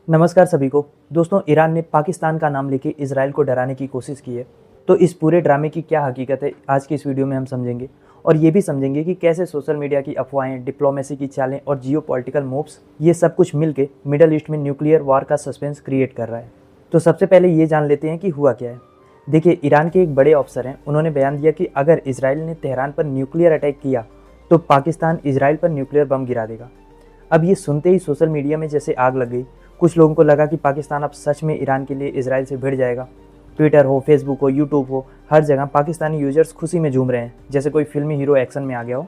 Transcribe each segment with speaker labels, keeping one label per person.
Speaker 1: नमस्कार सभी को। दोस्तों, ईरान ने पाकिस्तान का नाम लेके इजराइल को डराने की कोशिश की है। तो इस पूरे ड्रामे की क्या हकीकत है, आज की इस वीडियो में हम समझेंगे और ये भी समझेंगे कि कैसे सोशल मीडिया की अफवाहें, डिप्लोमेसी की चालें और जियोपॉलिटिकल मूव्स ये सब कुछ मिलके मिडल ईस्ट में न्यूक्लियर वार का सस्पेंस क्रिएट कर रहा है। तो सबसे पहले ये जान लेते हैं कि हुआ क्या है। देखिए, ईरान के एक बड़े अफसर हैं, उन्होंने बयान दिया कि अगर इजराइल ने तेहरान पर न्यूक्लियर अटैक किया तो पाकिस्तान इजराइल पर न्यूक्लियर बम गिरा देगा। अब ये सुनते ही सोशल मीडिया में जैसे आग लग गई। कुछ लोगों को लगा कि पाकिस्तान अब सच में ईरान के लिए इजराइल से भिड़ जाएगा। ट्विटर हो, फेसबुक हो, यूट्यूब हो, हर जगह पाकिस्तानी यूजर्स खुशी में झूम रहे हैं, जैसे कोई फिल्मी हीरो एक्शन में आ गया हो।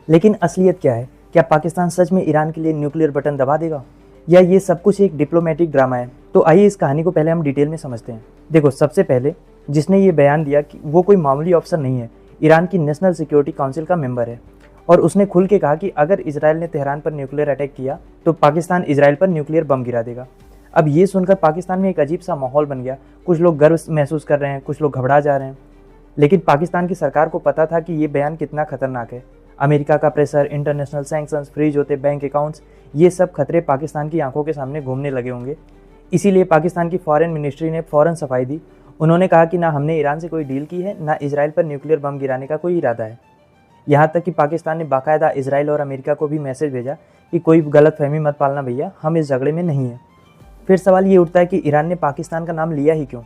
Speaker 1: लेकिन असलियत क्या है? क्या पाकिस्तान सच में ईरान के लिए न्यूक्लियर बटन दबा देगा, या ये सब कुछ एक डिप्लोमेटिक ड्रामा है? तो आइए इस कहानी को पहले हम डिटेल में समझते हैं। देखो, सबसे पहले जिसने ये बयान दिया कि वो कोई मामूली अफसर नहीं है, ईरान की नेशनल सिक्योरिटी काउंसिल का मेंबर है। और उसने खुल के कहा कि अगर इजराइल ने तेहरान पर न्यूक्लियर अटैक किया तो पाकिस्तान इजराइल पर न्यूक्लियर बम गिरा देगा। अब ये सुनकर पाकिस्तान में एक अजीब सा माहौल बन गया। कुछ लोग गर्व महसूस कर रहे हैं, कुछ लोग घबरा जा रहे हैं। लेकिन पाकिस्तान की सरकार को पता था कि ये बयान कितना खतरनाक है। अमेरिका का प्रेशर, इंटरनेशनल सैंक्शंस, फ्रीज होते बैंक अकाउंट्स, ये सब खतरे पाकिस्तान की आंखों के सामने घूमने लगे होंगे। इसीलिए पाकिस्तान की फॉरेन मिनिस्ट्री ने फौरन सफाई दी। उन्होंने कहा कि ना हमने ईरान से कोई डील की है, ना इजराइल पर न्यूक्लियर बम गिराने का कोई इरादा है। यहाँ तक कि पाकिस्तान ने बाकायदा इजराइल और अमेरिका को भी मैसेज भेजा कि कोई गलतफहमी मत पालना भैया, हम इस झगड़े में नहीं हैं। फिर सवाल ये उठता है कि ईरान ने पाकिस्तान का नाम लिया ही क्यों?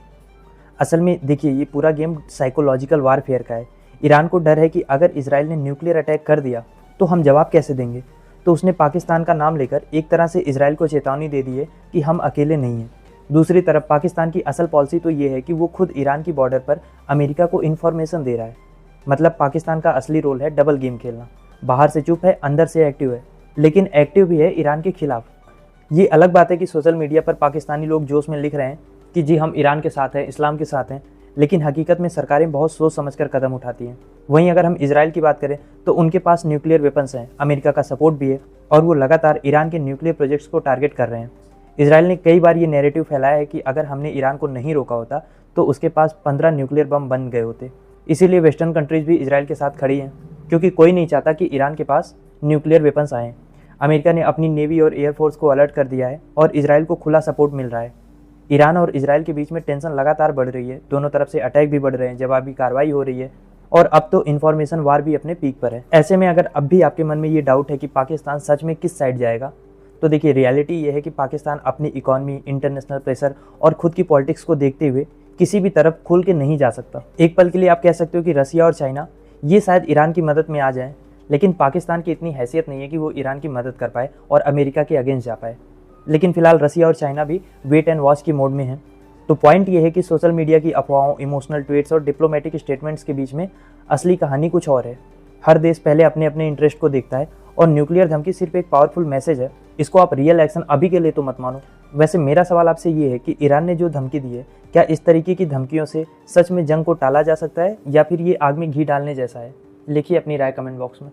Speaker 1: असल में देखिए, ये पूरा गेम साइकोलॉजिकल वारफेयर का है। ईरान को डर है कि अगर इजराइल ने न्यूक्लियर अटैक कर दिया तो हम जवाब कैसे देंगे। तो उसने पाकिस्तान का नाम लेकर एक तरह से इजराइल को चेतावनी दे दी है कि हम अकेले नहीं हैं। दूसरी तरफ पाकिस्तान की असल पॉलिसी तो ये है कि वो खुद ईरान की बॉर्डर पर अमेरिका को इन्फॉर्मेशन दे रहा है। मतलब पाकिस्तान का असली रोल है डबल गेम खेलना। बाहर से चुप है, अंदर से एक्टिव है, लेकिन एक्टिव भी है ईरान के खिलाफ। ये अलग बात है कि सोशल मीडिया पर पाकिस्तानी लोग जोश में लिख रहे हैं कि जी हम ईरान के साथ हैं, इस्लाम के साथ हैं, लेकिन हकीकत में सरकारें बहुत सोच समझकर कदम उठाती हैं। वहीं अगर हम इजराइल की बात करें तो उनके पास न्यूक्लियर वेपन्स हैं, अमेरिका का सपोर्ट भी है और वो लगातार ईरान के न्यूक्लियर प्रोजेक्ट्स को टारगेट कर रहे हैं। इजराइल ने कई बार ये नैरेटिव फैलाया है कि अगर हमने ईरान को नहीं रोका होता तो उसके पास 15 न्यूक्लियर बम बन गए होते। इसीलिए वेस्टर्न कंट्रीज भी इजराइल के साथ खड़ी हैं, क्योंकि कोई नहीं चाहता कि ईरान के पास न्यूक्लियर वेपन्स आएँ। अमेरिका ने अपनी नेवी और एयरफोर्स को अलर्ट कर दिया है और इजराइल को खुला सपोर्ट मिल रहा है। ईरान और इजराइल के बीच में टेंशन लगातार बढ़ रही है, दोनों तरफ से अटैक भी बढ़ रहे हैं, जवाबी कार्रवाई हो रही है और अब तो इन्फॉर्मेशन वार भी अपने पीक पर है। ऐसे में अगर अब भी आपके मन में ये डाउट है कि पाकिस्तान सच में किस साइड जाएगा, तो देखिए, रियलिटी ये है कि पाकिस्तान अपनी इकॉनमी, इंटरनेशनल प्रेशर और खुद की पॉलिटिक्स को देखते हुए किसी भी तरफ खुल के नहीं जा सकता। एक पल के लिए आप कह सकते हो कि रसिया और चाइना ये शायद ईरान की मदद में आ जाएं, लेकिन पाकिस्तान की इतनी हैसियत नहीं है कि वो ईरान की मदद कर पाए और अमेरिका के अगेंस्ट जा पाए। लेकिन फिलहाल रसिया और चाइना भी वेट एंड वॉच की मोड में हैं। तो पॉइंट ये है कि सोशल मीडिया की अफवाहों, इमोशनल ट्वीट्स और डिप्लोमेटिक स्टेटमेंट्स के बीच में असली कहानी कुछ और है। हर देश पहले अपने अपने इंटरेस्ट को देखता है और न्यूक्लियर धमकी सिर्फ एक पावरफुल मैसेज है। इसको आप रियल एक्शन अभी के लिए तो मत मानो। वैसे मेरा सवाल आपसे ये है कि ईरान ने जो धमकी दी है, क्या इस तरीके की धमकियों से सच में जंग को टाला जा सकता है, या फिर ये आग में घी डालने जैसा है? लिखिए अपनी राय कमेंट बॉक्स में।